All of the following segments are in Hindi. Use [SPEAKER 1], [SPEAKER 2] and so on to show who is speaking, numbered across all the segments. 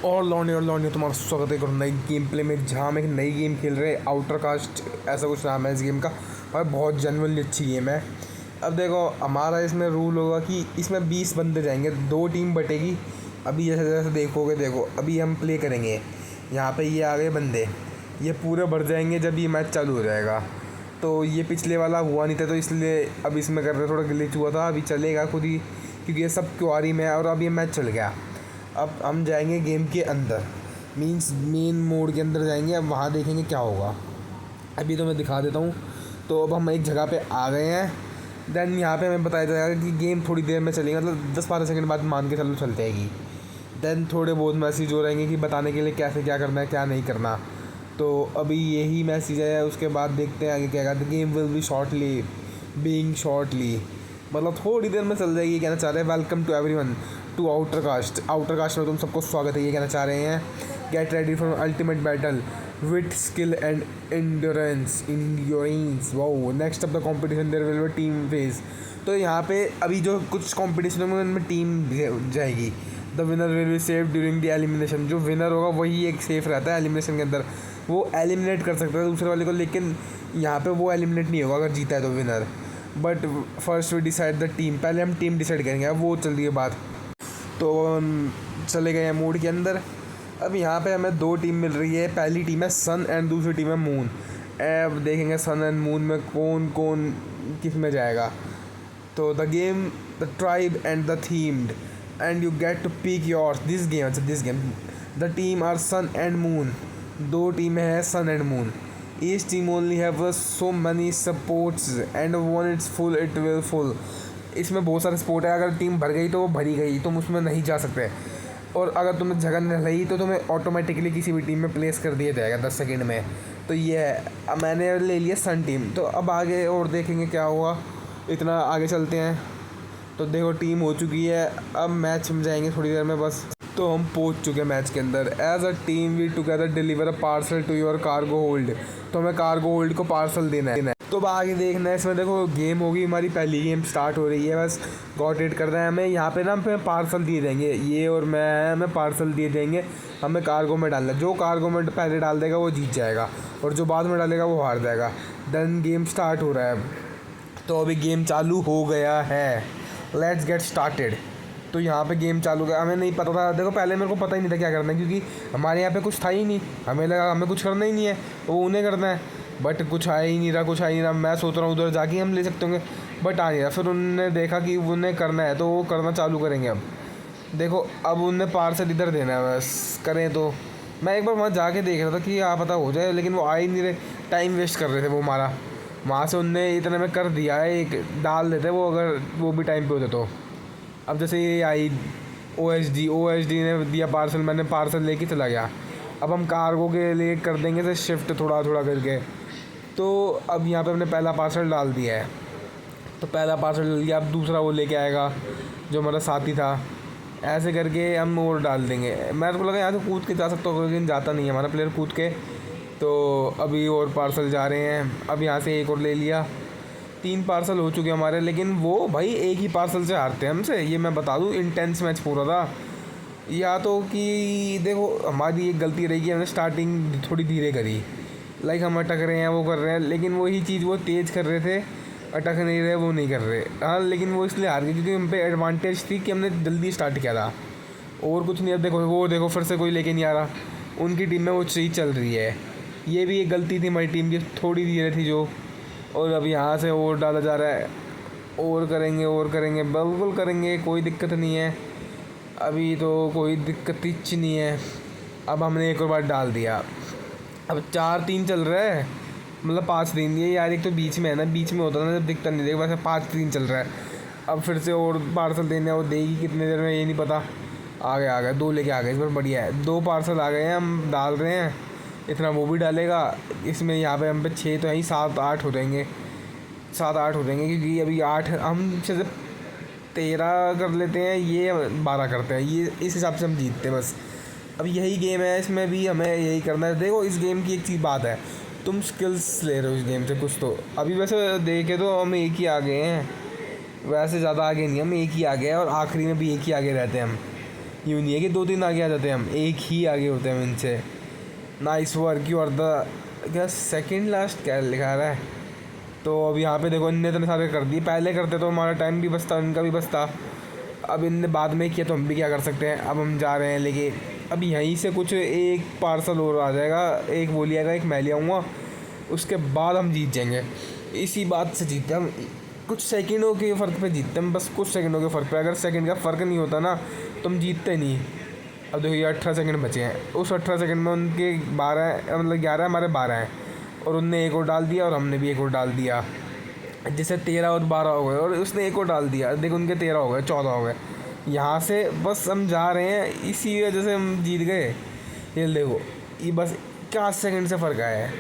[SPEAKER 1] और लौंडियों तुम्हारा स्वागत है एक और नई गेम प्ले में, जहाँ हम एक नई गेम खेल रहे हैं। आउटर कास्ट ऐसा कुछ नाम है इस गेम का, और बहुत जेन्युइनली अच्छी गेम है। अब देखो, हमारा इसमें रूल होगा कि इसमें 20 बंदे जाएंगे, 2 टीम बटेगी। अभी जैसे जैसे देखोगे, देखो अभी हम प्ले करेंगे। यहाँ पे ये आ गए बंदे, ये पूरे भर जाएंगे जब ये मैच चालू हो जाएगा। तो ये पिछले वाला हुआ नहीं था, तो इसलिए अब इसमें कर रहे, थोड़ा ग्लिच हुआ था। अभी चलेगा खुद ही, क्योंकि ये सब क्वारी में है और अब ये मैच चल गया। अब हम जाएंगे गेम के अंदर, मींस मेन मोड के अंदर जाएंगे। अब वहाँ देखेंगे क्या होगा। अभी तो मैं दिखा देता हूँ। तो अब हम एक जगह पे आ गए हैं। देन यहाँ पे हमें बताया जाएगा कि गेम थोड़ी देर में चलेगी, मतलब 10-12 सेकंड बाद मान के चलो चलते हैं। देन थोड़े बहुत मैसेज हो रहेंगे कि बताने के लिए कैसे क्या करना है क्या नहीं करना। तो अभी यही मैसेज है। उसके बाद देखते हैं आगे क्या कहते हैं। Game will be shortly being shortly, मतलब थोड़ी देर में चल जाएगी। ये कहना चाह रहे हैं welcome to everyone to outer cast में तुम सबको स्वागत है, ये कहना चाह रहे हैं। Get ready for ultimate battle with skill and endurance. Wow, next of the competition there will be team phase. तो यहाँ पे अभी जो कुछ कॉम्पिटिशन होंगे उनमें टीम जाएगी। The winner will be safe during the elimination. जो विनर होगा वही एक सेफ रहता है एलिमिनेशन के अंदर, वो एलिमिनेट कर सकता है दूसरे वाले को, लेकिन यहाँ पे वो एलिमिनेट नहीं होगा अगर जीता है तो winner. But first we decide the team, पहले हम टीम डिसाइड करेंगे। अब वो चल रही है बात। तो हम चले गए हैं मोड के अंदर। अब यहाँ पे हमें 2 टीम मिल रही है। पहली टीम है सन एंड दूसरी टीम है मून। अब देखेंगे सन एंड मून में कौन कौन किस में जाएगा। तो the game, the tribe and the themed and you get to pick yours. This game the team are sun and moon. 2 टीमें हैं sun and moon. Each team only have so many supports and one it's full it will full. इसमें बहुत सारे स्पोर्ट है। अगर टीम भर गई तो वो भरी गई, तुम उसमें नहीं जा सकते। और अगर तुम्हें जगह नहीं लगी तो तुम्हें ऑटोमेटिकली किसी भी टीम में प्लेस कर दिया जाएगा 10 सेकंड में। तो ये है। अब मैंने ले लिया सन टीम। तो अब आगे और देखेंगे क्या हुआ। इतना आगे चलते हैं। तो देखो टीम हो चुकी है। अब मैच में जाएंगे थोड़ी देर में बस। तो हम पहुंच चुके हैं मैच के अंदर। As a team we together deliver a parcel to your cargo hold. तो हमें कार्गो होल्ड को पार्सल देना है। तो अब आगे देखना है। इसमें देखो गेम होगी, हमारी पहली गेम स्टार्ट हो रही है। बस गॉट इट करना है हमें। यहाँ पे ना हमें पार्सल दिए जाएंगे, ये और मैं, हमें पार्सल दिए जाएंगे। हमें कार्गो में डालना है। जो कार्गो में पहले डाल देगा वो जीत जाएगा, और जो बाद में डालेगा वो हार जाएगा। देन गेम स्टार्ट हो रहा है। तो अभी गेम चालू हो गया है। Let's get started. तो यहाँ पे गेम चालू हो गया। हमें नहीं पता था, देखो पहले मेरे को पता ही नहीं था क्या करना है, क्योंकि हमारे यहाँ पे कुछ था ही नहीं। हमें लगा हमें कुछ करना ही नहीं है, वो उन्हें करना है। बट कुछ आ ही नहीं रहा। मैं सोच रहा हूँ उधर जाके हम ले सकते होंगे, बट आ नहीं रहा। फिर उन्होंने देखा कि उन्हें करना है तो वो करना चालू करेंगे। अब देखो, अब उन्हें पार्सल इधर देना है, बस करें। तो मैं एक बार वहाँ जाके देख रहा था कि यहाँ पता हो जाए, लेकिन वो आ ही नहीं रहे। टाइम वेस्ट कर रहे थे वो हमारा। वहाँ से उनने इतने में कर दिया है, एक डाल देते वो, अगर वो भी टाइम पे होते तो। अब जैसे ये आई OSD ने दिया पार्सल, मैंने पार्सल लेके चला गया। अब हम कार्गो के लिए कर देंगे से शिफ्ट थोड़ा थोड़ा करके। तो अब यहाँ पे हमने पहला पार्सल डाल दिया है। तो पहला पार्सल डाल दिया। अब दूसरा वो लेके आएगा जो हमारा साथी था। ऐसे करके हम और डाल देंगे। मेरे को लगा यहाँ से कूद के जा सकता होगा, लेकिन जाता नहीं है हमारा प्लेयर कूद के। तो अभी और पार्सल जा रहे हैं। अब यहाँ से एक और ले लिया। 3 पार्सल हो चुके हमारे, लेकिन वो भाई एक ही पार्सल से हारते हैं हमसे, ये मैं बता दूँ। इंटेंस मैच पूरा था। या तो कि देखो, हमारी एक गलती रही कि हमने स्टार्टिंग थोड़ी धीरे करी। लाइक हम अटक रहे हैं, वो कर रहे हैं, लेकिन वही चीज़ वो तेज़ कर रहे थे, अटक नहीं रहे, वो नहीं कर रहे। हाँ, लेकिन वो इसलिए हार गए क्योंकि हम पे एडवांटेज थी कि हमने जल्दी स्टार्ट किया था, और कुछ नहीं। अब देखो, वो देखो फिर से कोई लेके नहीं आ रहा। उनकी टीम में वो चीज़ चल रही है। ये भी एक गलती थी हमारी टीम की, थोड़ी धीरे थी जो। और अब यहाँ से और डाला जा रहा है। और करेंगे बिल्कुल करेंगे, कोई दिक्कत नहीं है। अभी तो कोई दिक्कत ही नहीं है। अब हमने एक और बार डाल दिया। अब 4-3 चल रहा है, मतलब 5-3। ये यार एक तो बीच में है ना, बीच में होता ना जब दिक्कत नहीं देगा, वैसे 5-3 चल रहा है। अब फिर से और पार्सल देने, वो देगी कितने देर में ये नहीं पता। आ गए 2 लेके आ गए, इस बार बढ़िया है। 2 पार्सल आ गए हैं, हम डाल रहे हैं। इतना वो भी डालेगा। इसमें यहाँ पे हम पे 6 तो है ही, 7-8 हो जाएंगे। 7-8 हो जाएंगे, क्योंकि अभी 8 हम सिर्फ 13 कर लेते हैं, ये 12 करते हैं। ये इस हिसाब से हम जीतते हैं बस। अब यही गेम है, इसमें भी हमें यही करना है। देखो, इस गेम की एक चीज़ बात है, तुम स्किल्स ले रहे हो इस गेम से कुछ। तो अभी वैसे देखे तो हम एक ही आ गए हैं, वैसे ज़्यादा आगे नहीं, हम एक ही आगे हैं और आखिरी में भी एक ही आगे रहते हैं हम। यूँ नहीं है कि 2-3 आगे आ जाते हैं, हम एक ही आगे होते हैं इनसे। Nice work you are the क्या सेकंड लास्ट क्या लिखा रहा है। तो अब यहाँ पे देखो इनने इतने सारे कर दिए, पहले करते तो हमारा टाइम भी बचता, इनका भी बचता। अब इनने बाद में किया तो हम भी क्या कर सकते हैं। अब हम जा रहे हैं लेके, अब यहीं से कुछ एक पार्सल और आ जाएगा, एक वो लिएगा, एक मैं ले आऊँगा, उसके बाद हम जीत जाएंगे। इसी बात से जीतते हम, कुछ सेकंडों के फ़र्क पे जीतते हैं, बस कुछ सेकंडों के फ़र्क पे। अगर सेकंड का फ़र्क नहीं होता ना तो हम जीतते नहीं। अब देखो ये 18 सेकंड बचे हैं, उस 18 सेकंड में उनके 12 मतलब 11 हमारे 12 हैं, और उनने एक और डाल दिया और हमने भी एक और डाल दिया, जिससे 13 और 12 हो गए, और उसने एक और डाल दिया, देखो उनके 13 हो गए, 14 हो गए। यहाँ से बस हम जा रहे हैं, इसी वजह से हम जीत गए। ये देखो ये बस 4 सेकंड से फ़र्क आया है,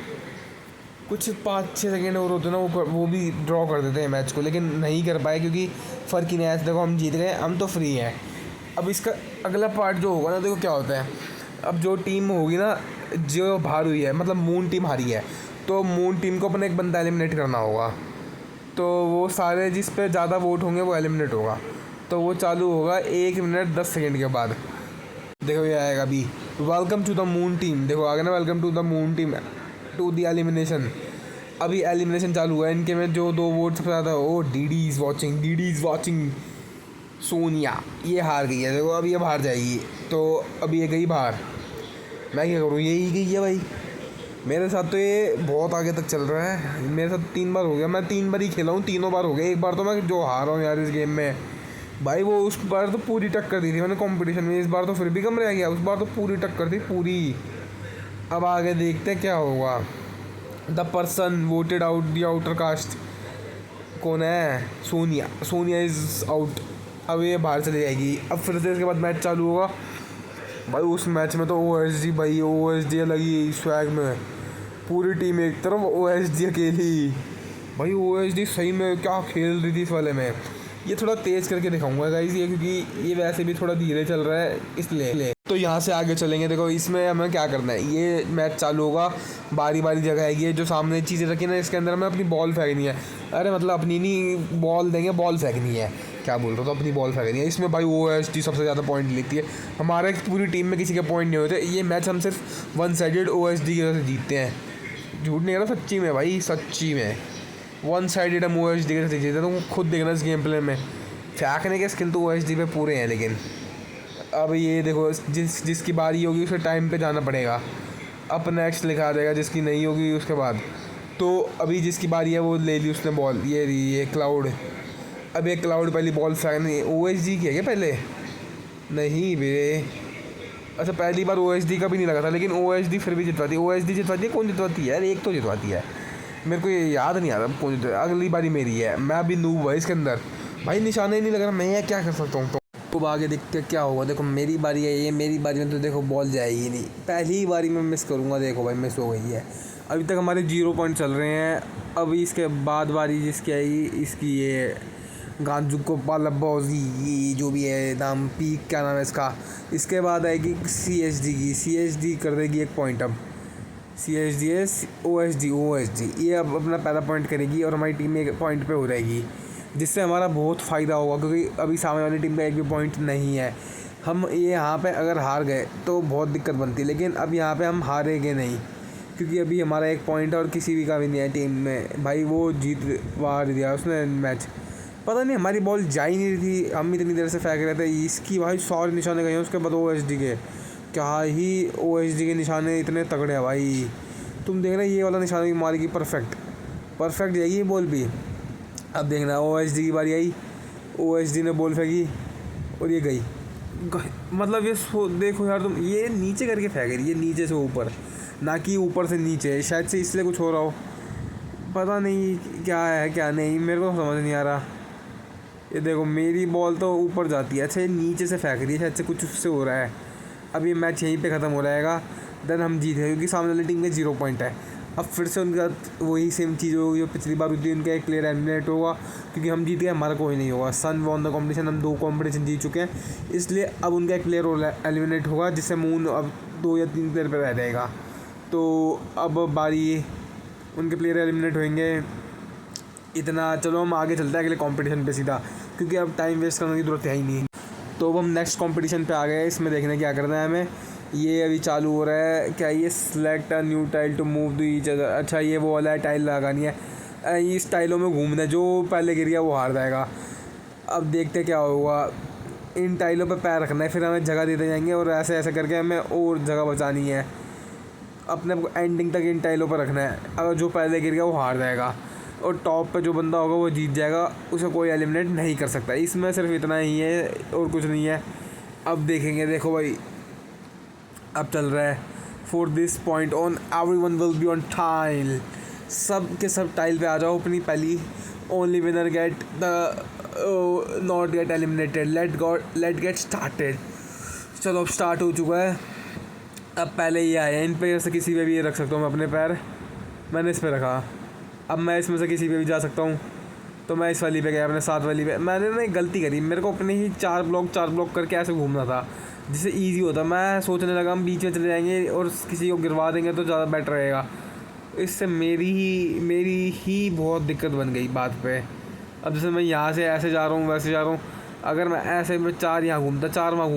[SPEAKER 1] कुछ 5-6 सेकंड और होते ना वो भी ड्रॉ कर देते हैं मैच को, लेकिन नहीं कर पाए क्योंकि फ़र्क ही नहीं आया। देखो हम जीत गए, हम तो फ्री हैं। अब इसका अगला पार्ट जो होगा ना, देखो क्या होता है। अब जो टीम होगी ना जो हार हुई है, मतलब मून टीम हारी है, तो मून टीम को अपना एक बंदा एलिमिनेट करना होगा। तो वो सारे जिस पे ज़्यादा वोट होंगे वो एलिमिनेट होगा। तो वो चालू होगा 1 मिनट 10 सेकंड के बाद। देखो ये आएगा अभी, welcome to the moon team, देखो आगे ना, welcome to the moon team to the elimination. अभी एलिमिनेशन चालू हुआ है, इनके में जो 2 वोट सबसे ज़्यादा, ओ डीडी इज़ वाचिंग सोनिया, ये हार गई है। देखो अभी ये बाहर जाएगी, तो अभी ये गई बाहर, मैं क्या करूँ, यही गई है भाई। मेरे साथ तो ये बहुत आगे तक चल रहा है, मेरे साथ 3 बार हो गया, मैं 3 बार ही खेला हूँ, तीनों बार हो गया। एक बार तो मैं जो हारा हूँ यार इस गेम में भाई, वो उस बार तो पूरी टक्कर दी थी मैंने कंपटीशन में, इस बार तो फिर भी कम रह गया, उस बार तो पूरी टक्कर थी पूरी। अब आगे देखते क्या होगा। The person voted out the outer cast कौन है, सोनिया इज़ आउट। अब ये बाहर चली जाएगी। अब फिर से इसके बाद मैच चालू होगा भाई। उस मैच में तो OSG भाई, OSG लगी स्वैग में, पूरी टीम एक तरफ, OSG अकेली भाई। OSG सही में क्या खेल रही थी इस वाले में। ये थोड़ा तेज़ करके दिखाऊंगा गाइस ये, क्योंकि ये वैसे भी थोड़ा धीरे चल रहा है इसलिए। तो यहाँ से आगे चलेंगे। देखो इसमें हमें क्या करना है, ये मैच चालू होगा, बारी बारी जगह आएगी, ये जो सामने चीज़ें रखी ना इसके अंदर हमें अपनी बॉल फेंकनी है। अरे मतलब अपनी नहीं, बॉल देंगे, बॉल फेंकनी है, क्या बोल रहा हूँ, तो अपनी बॉल फेंकनी है। इसमें भाई OSG सबसे ज़्यादा पॉइंट लेती है, हमारे पूरी टीम में किसी के पॉइंट नहीं होते। ये मैच हम सिर्फ 1 साइडेड OSG की वजह से जीतते हैं, झूठ नहीं कह रहा, सच्ची में भाई, सच्ची में 1 साइडेड हम OSG की वजह से जीते। तो खुद देखना इस गेम प्ले में, फेंकने के स्किल तो OSG पे पूरे हैं, लेकिन अब ये देखो जिसकी बारी होगी उसे टाइम पे जाना पड़ेगा। अब नेक्स्ट लिखा देगा, जिसकी नहीं होगी उसके बाद। तो अभी जिसकी बारी है वो ले ली उसने बॉल, ये क्लाउड। अब एक क्लाउड पहली बॉल फेंकनी, OSG की है क्या पहले, नहीं बे, अच्छा पहली बार OSG का भी नहीं लगा था, लेकिन OSG फिर भी जितवाती है। OSG जितवाती है, कौन जितवाती है यार, एक तो जितवाती है, मेरे को ये याद नहीं आ रहा कौन जितवाती है। अगली बारी मेरी है, मैं अभी नूब है इसके अंदर भाई, निशाने ही नहीं लग रहा, मैं क्या कर सकता हूँ। तो आगे देखते क्या होगा। देखो मेरी बारी है, ये मेरी बारी में तो देखो बॉल जाएगी नहीं, पहली ही बारी में मिस करूँगा। देखो भाई मिस हो गई है, अभी तक हमारे 0 पॉइंट चल रहे हैं। अभी इसके बाद बारी जिसकी आएगी, इसकी ये गांजू को पालबौजी, ये जो भी है नाम, पीक क्या नाम है इसका। इसके बाद आएगी CSD की, CSD कर देगी 1 पॉइंट। अब CSD है OSG, ये अब अपना पहला पॉइंट करेगी और हमारी टीम 1 पॉइंट पे हो रहेगी, जिससे हमारा बहुत फ़ायदा होगा, क्योंकि अभी सामने वाली टीम का 1 भी पॉइंट नहीं है। हम ये यहाँ पे अगर हार गए तो बहुत दिक्कत बनती है, लेकिन अब यहाँ पे हम हारेंगे नहीं, क्योंकि अभी हमारा 1 पॉइंट और किसी भी का भी नहीं है टीम में भाई। वो जीत वार दिया उसने मैच, पता नहीं हमारी बॉल जा ही नहीं रही थी, हम इतनी देर से फेंक रहे थे। इसकी भाई 100 निशाने गए हैं, उसके बाद OSG के क्या ही, OSG के निशाने इतने तगड़े हैं भाई। तुम देख रहे ये वाला निशाना भी मारेगी, परफेक्ट जाएगी ये बॉल भी। अब देखना OSG की बारी आई, OSG ने बॉल फेंकी और ये गई, मतलब ये देखो यार तुम, ये नीचे करके फेंक रही है, नीचे से ऊपर, ना कि ऊपर से नीचे, शायद से इसलिए कुछ हो रहा हो, पता नहीं क्या है क्या नहीं, मेरे को समझ नहीं आ रहा। ये देखो मेरी बॉल तो ऊपर जाती है, अच्छा ये नीचे से फेंक रही है, शायद से कुछ उससे हो रहा है। अब ये मैच यहीं पे ख़त्म हो जाएगा, देन हम जीत गए, क्योंकि सामने वाली टीम में 0 पॉइंट है। अब फिर से उनका वही सेम चीज़ होगी जो पिछली बार हुई थी, उनका एक प्लेयर एलिमिनेट होगा, क्योंकि हम जीत गए, हमारा कोई नहीं होगा। सन वॉन द कॉम्पिटिशन, हम 2 कॉम्पिटिशन जीत चुके हैं, इसलिए अब उनका एक प्लेयर और एलिमिनेट होगा, जिससे मून अब 2 या 3 प्लेयर पर रह जाएगा। तो अब बारी उनके प्लेयर एलिमिनेट होंगे, इतना चलो हम आगे चलते हैं अगले कंपटीशन पे सीधा, क्योंकि अब टाइम वेस्ट करने की ज़रूरत है ही नहीं। तो अब हम नेक्स्ट कंपटीशन पे आ गए। इसमें देखने क्या करना है हमें। ये अभी चालू हो रहा है। क्या ये select a new tile to move the each other. अच्छा ये वो वाला है, टाइल लगानी है, इस टाइलों में घूमना है, जो पहले गिर गया वो हार जाएगा। अब देखते क्या होगा। इन टाइलों पे पैर रखना है, फिर हमें जगह देते जाएंगे और ऐसे ऐसे करके हमें और जगह बचानी है। अपने को एंडिंग तक इन टाइलों पर रखना है। अगर जो पहले गिर गया वो हार जाएगा और टॉप पे जो बंदा होगा वो जीत जाएगा, उसे कोई एलिमिनेट नहीं कर सकता। इसमें सिर्फ इतना ही है और कुछ नहीं है। अब देखेंगे, देखो भाई अब चल रहा है। For this point on everyone will be on tile. सब के सब टाइल पे आ जाओ अपनी पहली। Only winner get the not get eliminated. Let get started. चलो अब स्टार्ट हो चुका है। अब पहले ये आया, इन पे से किसी पे भी ये रख सकता हूँ मैं अपने पैर। मैंने इस पे रखा। अब मैं इसमें से किसी पे भी जा सकता हूँ। तो मैं इस वाली पे गया, अपने साथ वाली पे। मैंने ना एक गलती करी, मेरे को अपने ही चार ब्लॉक करके ऐसे घूमना था जिससे ईजी होता। मैं सोचने लगा हम बीच में चले जाएंगे और किसी को गिरवा देंगे तो ज़्यादा बेटर रहेगा। इससे मेरी ही बहुत दिक्कत बन गई बात पे। अब जैसे मैं यहाँ से ऐसे जा रहा हूँ, वैसे जा रहा हूँ, अगर मैं ऐसे में चार यहाँ घूमता, चार वहाँ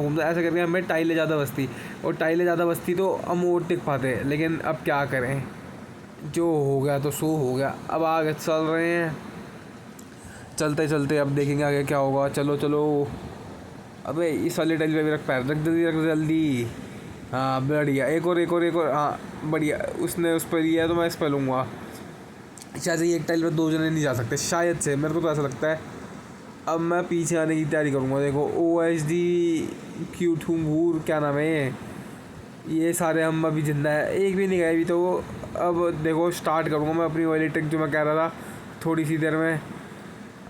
[SPEAKER 1] घूमता ऐसे करके हमें टाइलें ज़्यादा बचती, और टाइलें ज़्यादा बचती तो हम और टिक पाते। लेकिन अब क्या करें, जो हो गया तो सो हो गया। अब आगे चल रहे हैं, चलते चलते अब देखेंगे आगे क्या होगा। चलो चलो, अबे इस वाली टाइल पे भी रख, पैर रख जल्दी। हाँ बढ़िया, एक और। हाँ बढ़िया, उसने उस पर लिया तो मैं इस पर लूँगा। शायद से एक टाइल पर दो जने नहीं जा सकते, शायद से, मेरे को तो ऐसा लगता है। अब मैं पीछे आने की तैयारी करूँगा। देखो OHD क्यूटूंगूर, क्या नाम है ये सारे हम अभी जिंदा है, एक भी नहीं गए अभी तो। अब देखो स्टार्ट करूँगा मैं अपनी वाली ट्रिक जो मैं कह रहा था थोड़ी सी देर में।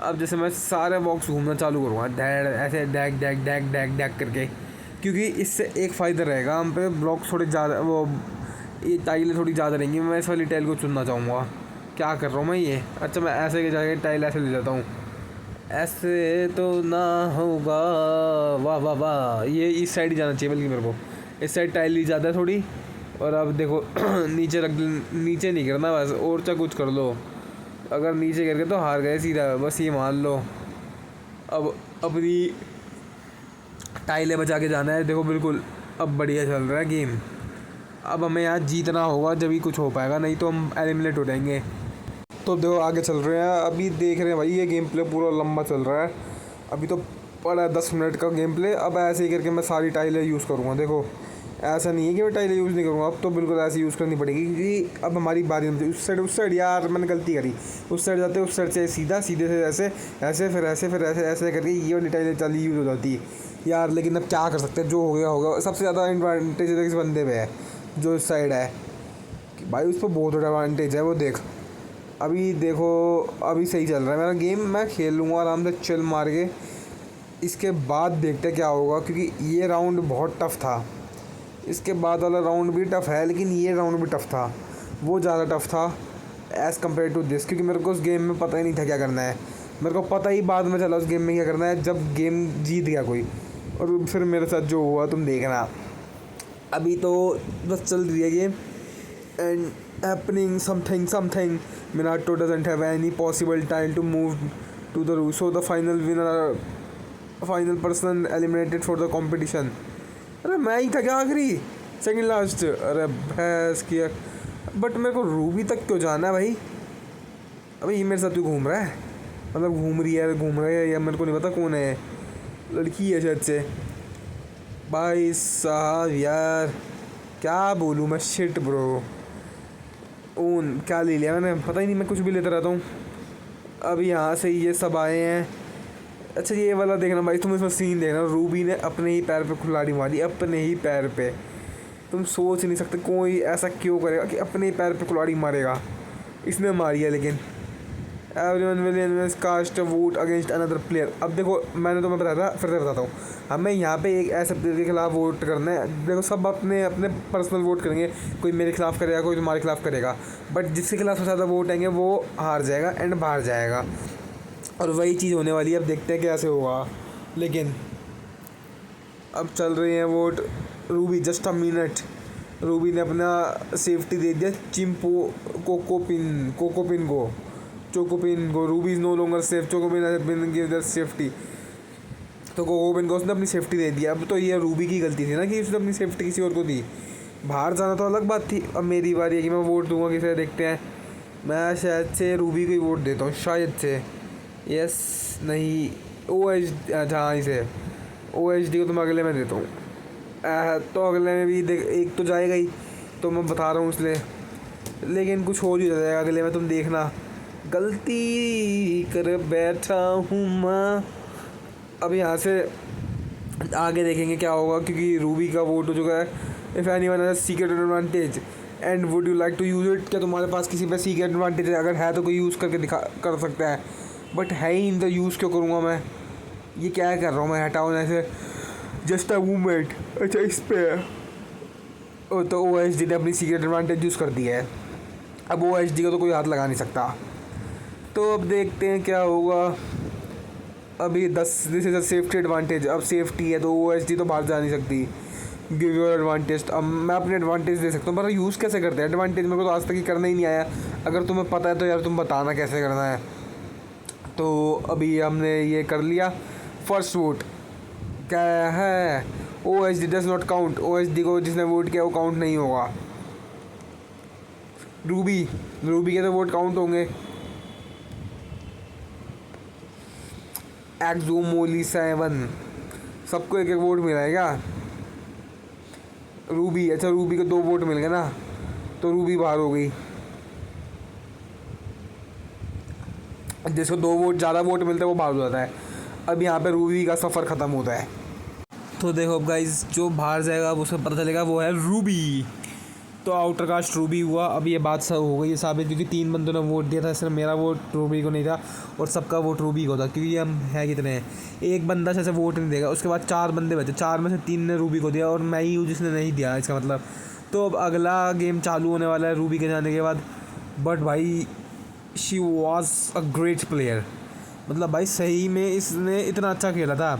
[SPEAKER 1] अब जैसे मैं सारे बॉक्स घूमना चालू करूँगा, ऐसे डैग डैग डैग डैग डैग करके, क्योंकि इससे एक फ़ायदा रहेगा, हम पे ब्लॉक थोड़े ज़्यादा, वो ये टाइलें थोड़ी ज़्यादा रहेंगी। मैं इस वाली टाइल को चुनना चाहूँगा। क्या कर रहा हूँ मैं ये, अच्छा मैं ऐसे के जाके टाइल ऐसे ले जाता हूँ। ऐसे तो ना होगा, वाह वाह वाह। ये इस साइड ही जाना चाहिए, बल्कि मेरे को इस साइड टाइल ही ज़्यादा है थोड़ी। और अब देखो नीचे रख, नीचे नहीं गिरना बस, और चाहे कुछ कर लो। अगर नीचे गिर गए तो हार गए सीधा, बस ये मान लो। अब अपनी टाइलें बचा के जाना है। देखो बिल्कुल अब बढ़िया चल रहा है गेम। अब हमें यहाँ जीतना होगा जब ही कुछ हो पाएगा, नहीं तो हम एलिमिनेट हो जाएंगे। तो देखो आगे चल रहे हैं, अभी देख रहे हैं भाई ये गेम प्ले पूरा लंबा चल रहा है। अभी तो पड़ा 10 मिनट का गेम प्ले। अब ऐसे ही करके मैं सारी टाइलें यूज़ करूँगा। देखो ऐसा नहीं है कि मैं टाइलें यूज़ नहीं करूँगा, अब तो बिल्कुल ऐसे यूज़ करनी पड़ेगी, क्योंकि अब हमारी बारी में उस साइड यार मैंने गलती करी। उस साइड जाते, उस साइड से सीधे से ऐसे ऐसे फिर ऐसे करके ये वाली टाइलें चली यूज़ हो जाती है यार। लेकिन अब क्या कर सकते हैं, जो हो गया होगा। सबसे ज़्यादा एडवांटेज इस बंदे पे है जो इस साइड है, कि भाई उस पर बहुत एडवांटेज है। वो देख, अभी देखो अभी सही चल रहा है मेरा गेम, मैं खेल लूँगा आराम से चिल मार के। इसके बाद देखते क्या होगा, क्योंकि ये राउंड बहुत टफ़ था। इसके बाद वाला राउंड भी टफ़ है, लेकिन ये राउंड भी टफ़ था, वो ज़्यादा टफ़ था एज़ कम्पेयर टू दिस, क्योंकि मेरे को उस गेम में पता ही नहीं था क्या करना है। मेरे को पता ही बाद में चला उस गेम में क्या करना है, जब गेम जीत गया कोई। और फिर मेरे साथ जो हुआ तुम देखना। अभी तो बस चल रही है game, and happening something. Minato doesn't have any possible time to move to the roof, so the final person eliminated for the competition. अरे मैं ही था क्या आखिरी, सेकंड लास्ट। अरे भैंस किया। बट मेरे को रूबी तक क्यों जाना है भाई। अबे ये मेरे साथ क्यों घूम रहा है, मतलब घूम रहा है या मेरे को नहीं पता कौन है, लड़की है शायद से। भाई साहब यार क्या बोलूँ मैं, शिट ब्रो। ओन क्या ले लिया मैंने, पता ही नहीं, मैं कुछ भी लेता रहता हूँ। अब यहाँ से ये सब आए हैं। अच्छा ये वाला देखना भाई, तुम इसमें सीन देखना, रूबी ने अपने ही पैर पे कुल्हाड़ी मारी, अपने ही पैर पे। तुम सोच नहीं सकते कोई ऐसा क्यों करेगा कि अपने ही पैर पे कुल्हाड़ी मारेगा। इसने मारी है, लेकिन everyone will cast vote against another player. अब देखो मैंने तो मैं बताया था, फिर से बताता हूँ, हमें यहाँ पे एक ऐसे प्लेयर के खिलाफ वोट करना है। देखो सब अपने अपने पर्सनल वोट करेंगे, कोई मेरे खिलाफ करेगा, कोई तुम्हारे खिलाफ करेगा, बट जिसके खिलाफ सबसे ज़्यादा वोट आएंगे वो हार जाएगा एंड बाहर जाएगा। और वही चीज़ होने वाली है, अब देखते हैं कैसे होगा। लेकिन अब चल रही है vote. Ruby just a minute, Ruby ने अपना सेफ्टी दे दिया चिंपो कोकोपिन को। चोकोपिन को Ruby is no longer safe, Chocopin has been give the safety. तो कोकोपिन को उसने अपनी सेफ्टी दे दी। अब तो ये रूबी की गलती थी ना कि उसने अपनी सेफ्टी किसी और को दी। बाहर जाना तो अलग बात थी। अब मेरी बारी है कि मैं वोट दूंगा किसे, देखते हैं। मैं शायद से रूबी को ही वोट देता हूँ, शायद से। यस, नहीं, हाँ इसे OHD को तो मैं अगले में देता हूँ। तो अगले में भी देख, एक तो जाएगा ही, तो मैं बता रहा हूँ इसलिए। लेकिन कुछ हो ही जाएगा अगले में, तुम देखना। गलती कर बैठा हूँ माँ। अब यहाँ से आगे देखेंगे क्या होगा, क्योंकि रूबी का वोट हो चुका है। If anyone has secret advantage and would you like to use it, क्या तुम्हारे पास किसी पे सीक्रेट एडवांटेज है? अगर है तो कोई यूज़ करके दिखा कर सकता है, बट है ही नहीं, तो यूज़ क्यों करूँगा मैं? ये क्या कर रहा हूँ मैं? हटाओ ऐसे, जस्ट अ मूवमेंट। अच्छा इस पे तो OHD ने अपनी सीक्रेट एडवांटेज यूज़ कर दिया है। अब OHD को तो कोई हाथ लगा नहीं सकता। तो अब देखते हैं क्या होगा। अभी 10 this is a safety advantage. अब सेफ्टी है तो OHD तो बाहर जा नहीं सकती। Give your advantage. अब मैं अपने एडवांटेज दे सकता हूँ, पर यूज़ कैसे करते हैं एडवांटेज? मेरे को तो आज तक ही करना ही नहीं आया। अगर तुम्हें पता है तो यार तुम बताना कैसे करना है। तो अभी हमने ये कर लिया। फर्स्ट वोट क्या है? OHD does not count. OHD को जिसने वोट किया वो काउंट नहीं होगा। रूबी के तो वोट काउंट होंगे। एक्सोमोली 7 सबको एक एक वोट मिला है क्या? रूबी, अच्छा रूबी को 2 वोट मिल गए ना, तो रूबी बाहर हो गई। जिसको 2 वोट ज़्यादा वोट मिलते हैं वो बाहर हो जाता है। अब यहाँ पे रूबी का सफ़र ख़त्म होता है। तो देखो अब गाइस, जो बाहर जाएगा अब उसको पता चलेगा वो है रूबी। तो आउटर कास्ट रूबी हुआ। अब ये बात सब हो गई है साबित, क्योंकि 3 बंदों ने वोट दिया था, सिर्फ मेरा वोट रूबी को नहीं था और सबका वोट रूबी को था, क्योंकि हम हैं कितने हैं। एक बंदा जैसे वोट नहीं देगा, उसके बाद 4 बंदे बचे, 4 में से 3 ने रूबी को दिया और मैं ही हूँ जिसने नहीं दिया, इसका मतलब। तो अब अगला गेम चालू होने वाला है रूबी के जाने के बाद। बट भाई she was a great player, मतलब भाई सही में इसने इतना अच्छा खेला था।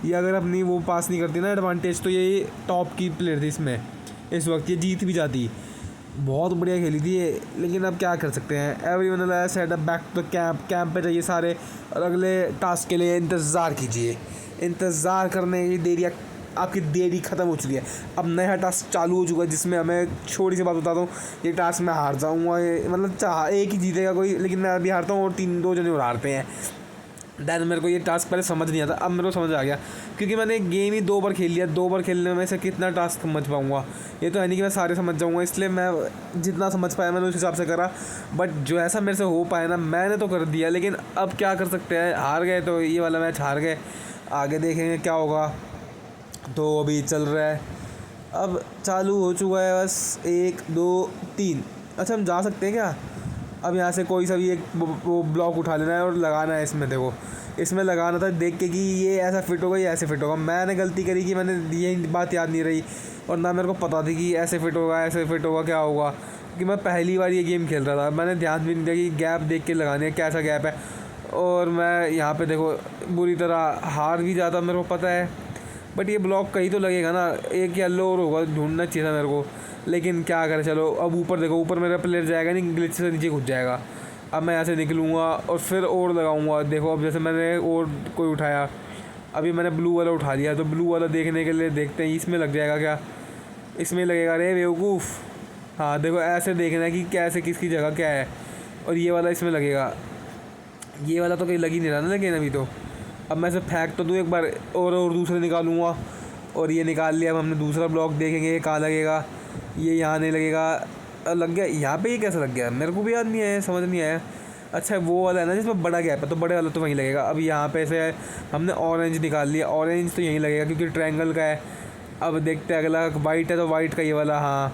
[SPEAKER 1] ये अगर अपनी वो पास नहीं करती ना एडवांटेज, तो ये टॉप की प्लेयर थी इसमें। इस वक्त ये जीत भी जाती। बहुत बढ़िया खेली थी ये। लेकिन अब क्या कर सकते हैं। Everyone set up back to camp पे जाइए सारे, और अगले टास्क के लिए इंतज़ार कीजिए। इंतज़ार करने की देरी, आपकी देरी ख़त्म हो चुकी है। अब नया टास्क चालू हो चुका है, जिसमें हमें छोटी सी बात बताता हूँ। ये टास्क मैं हार जाऊँगा, मतलब चाह एक ही जीतेगा कोई, लेकिन मैं अभी हारता हूँ और 2 जने और हारते हैं। दैन मेरे को ये टास्क पहले समझ नहीं आता, अब मेरे को समझ आ गया, क्योंकि मैंने गेम ही 2 बार खेल लिया। 2 बार खेलने में से कितना टास्क समझ पाऊँगा? ये तो है नहीं कि मैं सारे समझ जाऊँगा, इसलिए मैं जितना समझ पाया मैंने उस हिसाब से करा। बट जो ऐसा मेरे से हो पाया ना, मैंने तो कर दिया। लेकिन अब क्या कर सकते हैं, हार गए तो ये वाला मैच हार गए, आगे देखेंगे क्या होगा। तो अभी चल रहा है, अब चालू हो चुका है बस 1 2 3। अच्छा हम जा सकते हैं क्या? अब यहाँ से कोई सा भी एक वो ब्लॉक उठा लेना है और लगाना है इसमें। देखो इसमें लगाना था देख के कि ये ऐसा फिट होगा, ये ऐसे फिट होगा। मैंने गलती करी कि मैंने ये बात याद नहीं रही, और ना मेरे को पता थी कि ऐसे फिट होगा, ऐसे फिट होगा, क्या होगा। कि मैं पहली बार ये गेम खेल रहा था, मैंने ध्यान भी नहीं दिया कि गैप देख के लगाने है, कैसा गैप है। और मैं यहाँ पे देखो बुरी तरह हार भी जाता, मेरे को पता है। बट ये ब्लॉक कहीं तो लगेगा ना, एक येलो और होगा, ढूंढना चाहिए था मेरे को। लेकिन क्या करें, चलो। अब ऊपर देखो, ऊपर मेरा प्लेयर जाएगा नहीं, ग्लिच से नीचे घुस जाएगा। अब मैं यहाँ से निकलूँगा और फिर और लगाऊँगा। देखो अब जैसे मैंने और कोई उठाया, अभी मैंने ब्लू वाला उठा लिया, तो ब्लू वाला देखने के लिए देखते हैं इसमें लग जाएगा क्या? इसमें लगेगा। अरे बेवकूफ़, हाँ देखो ऐसे देखना है कि कैसे किसकी जगह क्या है, और ये वाला इसमें लगेगा। ये वाला तो कहीं लग ही नहीं रहा ना, लेकिन अभी तो। अब मैं इसे फेंक तो दूँ एक बार, और दूसरे निकालूँगा, और ये निकाल लिया। अब हमने दूसरा ब्लॉक देखेंगे ये कहाँ लगेगा। ये यहाँ नहीं लगेगा, लग गया यहाँ पे। ये कैसे लग गया मेरे को भी याद नहीं आया, समझ नहीं आया। अच्छा वो वाला है ना जिसमें बड़ा गैप है, तो बड़े वाला तो वहीं लगेगा। अब यहाँ पे से हमने ऑरेंज निकाल लिया, ऑरेंज तो यहीं लगेगा क्योंकि ट्रायंगल का है। अब देखते हैं अगला वाइट है तो वाइट का ये वाला। हाँ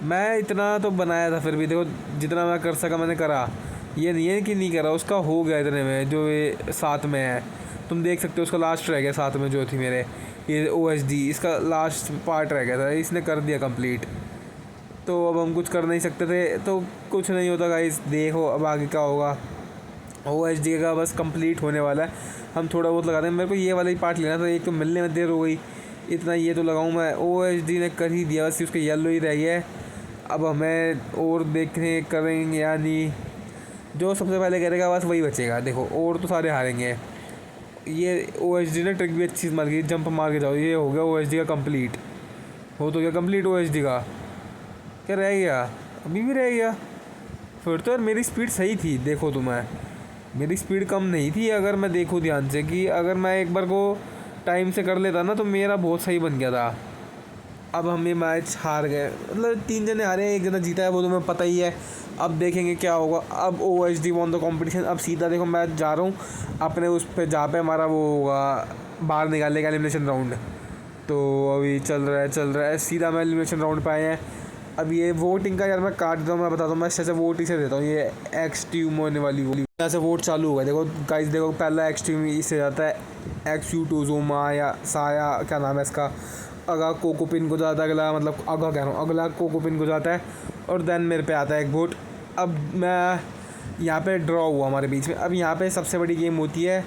[SPEAKER 1] मैं इतना तो बनाया था, फिर भी देखो जितना मैं कर सका मैंने करा। ये नहीं है कि नहीं करा, उसका हो गया इतने में। जो ये साथ में है तुम देख सकते हो, उसका लास्ट रह गया साथ में जो थी मेरे, ये OHD इसका लास्ट पार्ट रह गया था, इसने कर दिया कंप्लीट। तो अब हम कुछ कर नहीं सकते थे, तो कुछ नहीं होता गाइस। देखो अब आगे क्या होगा। OHD का बस कंप्लीट होने वाला है, हम थोड़ा बहुत लगाते हैं। मेरे को ये वाला ही पार्ट लेना था, एक तो मिलने में देर हो गई, इतना ये तो लगाऊँ मैं। OHD ने कर ही दिया, बस उसके येलो ही रह गया है। अब हमें और देखने करेंगे या नहीं, जो सबसे पहले करेगा बस वही बचेगा। देखो और तो सारे हारेंगे। ये OSD ने ट्रिक भी अच्छी मार गई, जंप मार के जाओ। ये हो गया OSD का कंप्लीट, हो तो गया कंप्लीट OSD का। क्या रह गया? अभी भी रह गया। फिर तो यार मेरी स्पीड सही थी। देखो तो मेरी स्पीड कम नहीं थी। अगर मैं देखूँ ध्यान से कि अगर मैं एक बार को टाइम से कर लेता ना तो मेरा बहुत सही बन गया था। अब हम ये मैच हार गए, मतलब 3 जने हारे, 1 जना जीता है, वो तो मैं पता ही है। अब देखेंगे क्या होगा। अब OSD वॉन द कॉम्पिटिशन। अब सीधा देखो मैं जा रहा हूँ अपने उस पे जहाँ पे हमारा वो होगा बाहर निकालने का एलिमिनेशन राउंड। तो अभी चल रहा है सीधा मैं एलिमिनेशन राउंड पे आए हैं। अब ये वोटिंग का यार मैं काट देता हूँ, मैं बताता हूँ, मैं इससे वोट ही से देता हूँ। ये एक्सट्रीम होने वाली यहाँ से वोट चालू होगा। देखो गाइस, देखो पहला एक्सट्रीम इससे जाता है एक्सयूटोजोमा या साया, क्या नाम है इसका, अगा कोकोपिन को जाता है अगला, मतलब अगा कह रहा हूँ, अगला कोकोपिन को जाता है। और देन मेरे पे आता है एक वोट। अब मैं यहाँ पे ड्रॉ हुआ हमारे बीच में। अब यहाँ पे सबसे बड़ी गेम होती है।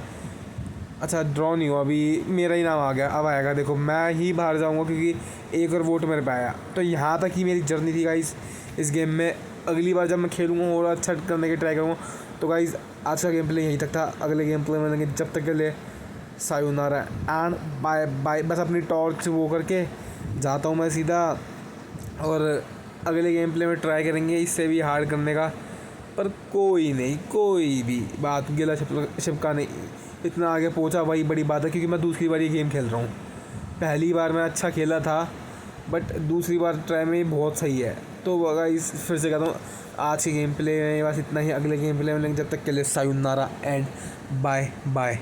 [SPEAKER 1] अच्छा ड्रॉ नहीं हुआ, अभी मेरा ही नाम आ गया। अब आएगा, देखो मैं ही बाहर जाऊँगा क्योंकि एक और वोट मेरे पे आया। तो यहाँ तक ही मेरी जर्नी थी गाइस इस गेम में। अगली बार जब मैं खेलूँगा और अच्छा करने की ट्राई करूँगा। तो गाइस आज का गेम प्ले यहीं तक था। अगले गेम प्ले में लेंगे, जब तक के लिए सायोनारा एंड बाय बाय। बस अपनी टॉर्च वो करके जाता हूँ मैं सीधा, और अगले गेम प्ले में ट्राई करेंगे इससे भी हार्ड करने का। पर कोई नहीं, कोई भी बात गिला शिपका नहीं, इतना आगे पहुंचा वही बड़ी बात है। क्योंकि मैं दूसरी बार ये गेम खेल रहा हूँ। पहली बार मैं अच्छा खेला था, बट दूसरी बार ट्राई में बहुत सही है। तो गाइस फिर से कहता हूँ आज के गेम प्ले में बस इतना ही। अगले गेम प्ले में लेंगे, जब तक के लिए सायोनारा एंड बाय बाय।